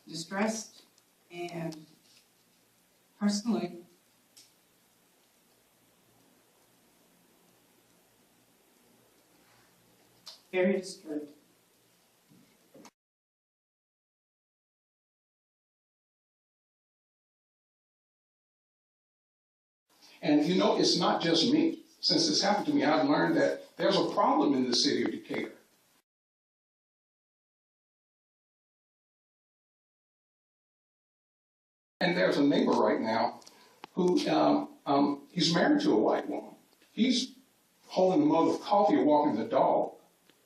distressed, and personally, very disturbed. And you know, it's not just me. Since this happened to me, I've learned that there's a problem in the city of Decatur. And there's a neighbor right now who, he's married to a white woman. He's holding a mug of coffee or walking the dog,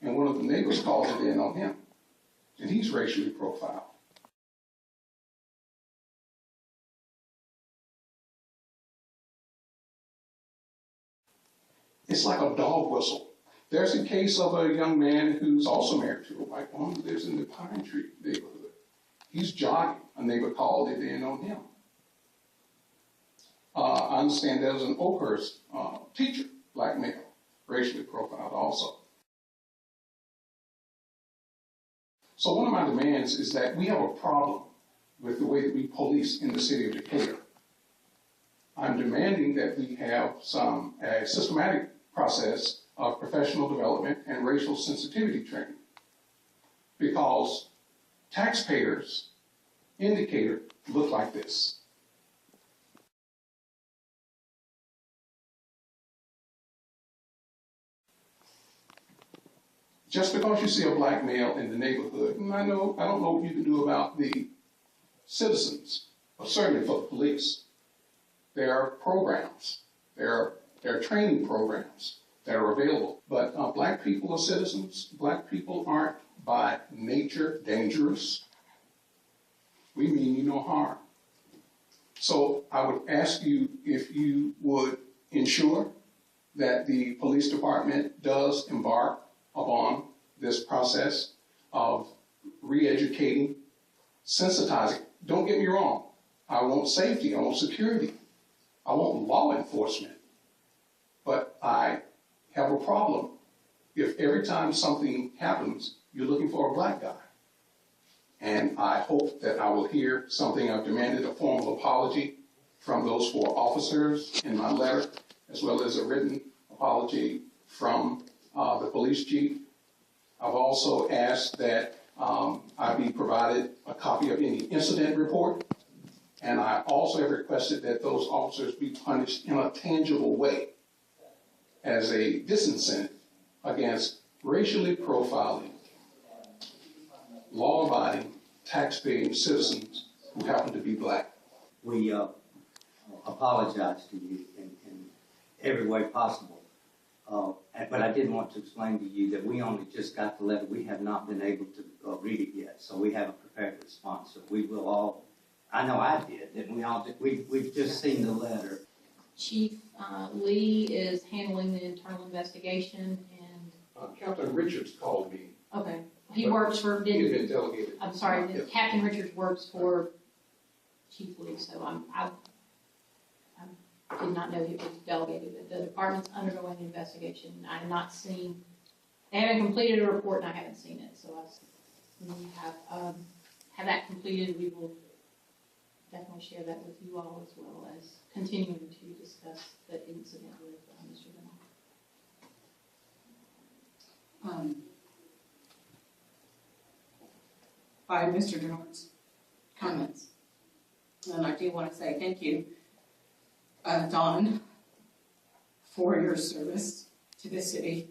and one of the neighbors calls it in on him. And he's racially profiled. It's like a dog whistle. There's a case of a young man who's also married to a white woman who lives in the Pine Tree neighborhood. He's jogging. A neighbor called it in on him. I understand there was an Oakhurst teacher, black male, racially profiled also. So one of my demands is that we have a problem with the way that we police in the city of Decatur. I'm demanding that we have a systematic process of professional development and racial sensitivity training, because taxpayers in Decatur look like this. Just because you see a black male in the neighborhood, and I don't know what you can do about the citizens, but certainly for the police. There are programs, there are training programs that are available. But black people are citizens. Black people aren't by nature dangerous. We mean you no harm. So I would ask you if you would ensure that the police department does embark upon this process of re-educating, sensitizing. Don't get me wrong. I want safety, I want security, I want law enforcement. But I have a problem if every time something happens, you're looking for a black guy. And I hope that I will hear something. I've demanded a formal apology from those 4 officers in my letter, as well as a written apology from the police chief. I've also asked that I be provided a copy of any incident report. And I also have requested that those officers be punished in a tangible way as a disincentive against racially profiling, law-abiding, tax-paying citizens who happen to be black. We apologize to you in every way possible. But I did want to explain to you that we only just got the letter. We have not been able to read it yet, so we haven't prepared a response. So we will all, I know I did, and we all did. We've just seen the letter. Chief Lee is handling the internal investigation, and Captain Richards called me. okay, he works for. He had been delegated. I'm sorry, Yes. Captain Richards works for Chief Lee, so I did not know he was delegated. But the department's undergoing the investigation. I have not seen. They haven't completed a report, and I haven't seen it. So when we have that completed, we will definitely share that with you all, as well as continuing to discuss the incident with Mr. Bernard. By Mr. Jordan's comments. And I do want to say thank you, Don, for your service to the city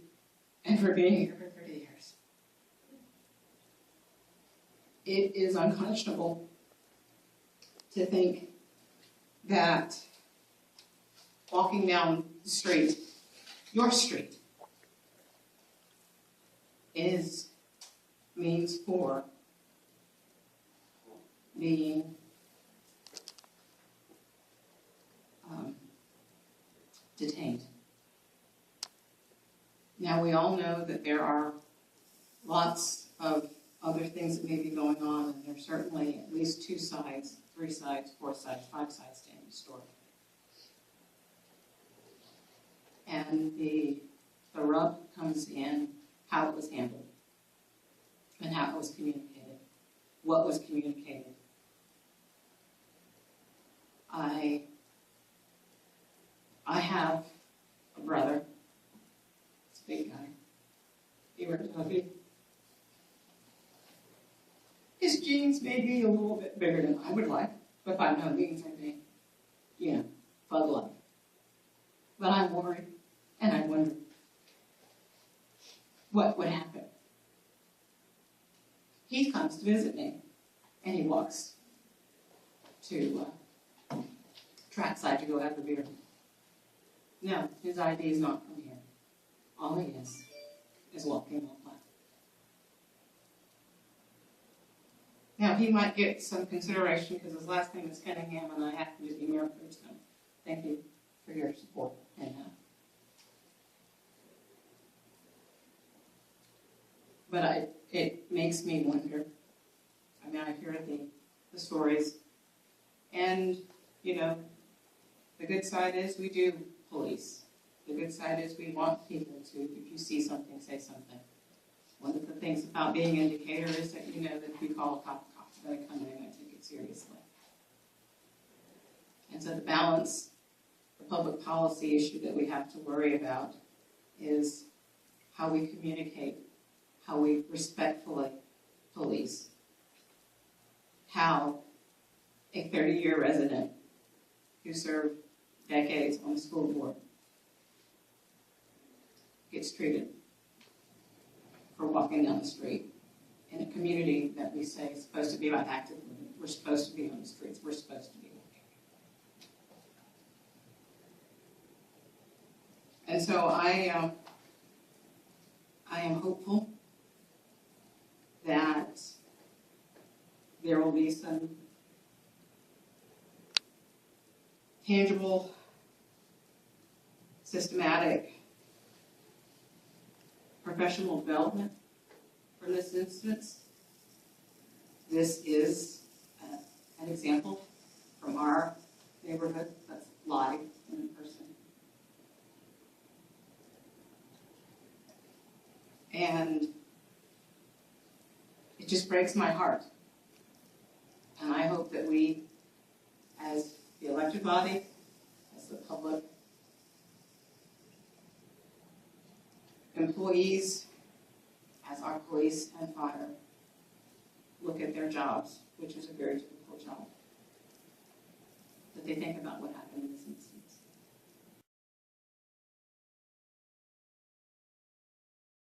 and for being here for 30 years. It is unconscionable to think that walking down the street, your street, means for being detained. Now, we all know that there are lots of other things that may be going on, and there's certainly at least 2 sides, 3 sides, 4 sides, 5 sides to any story. And the rub comes in how it was handled and how it was communicated, what was communicated, I have a brother. He's a big guy. He wears a hoodie. His jeans may be a little bit bigger than I would like, but by no means are they, Bud Light. But I'm worried, and I wonder what would happen. He comes to visit me, and he walks to trackside to go have a beer. No, his ID is not from here. All he is walking on flat. Now, he might get some consideration because his last name is Cunningham, and I happen to be married to him. Thank you for your support in that. But it makes me wonder. I mean, I hear the stories, and the good side is we do police. The good side is we want people to, if you see something, say something. One of the things about being in Decatur is that that if you call a cop's going to come in and take it seriously. And so the balance, the public policy issue that we have to worry about is how we communicate, how we respectfully police, how a 30-year resident who served decades on the school board gets treated for walking down the street in a community that we say is supposed to be about active living. We're supposed to be on the streets. We're supposed to be walking. And so I am hopeful that there will be some tangible, systematic, professional development from this instance. This is an example from our neighborhood that's live and in person. And it just breaks my heart. And I hope that we, as the elected body, as the public, employees, as our police and fire, look at their jobs, which is a very difficult job, that they think about what happened in this instance.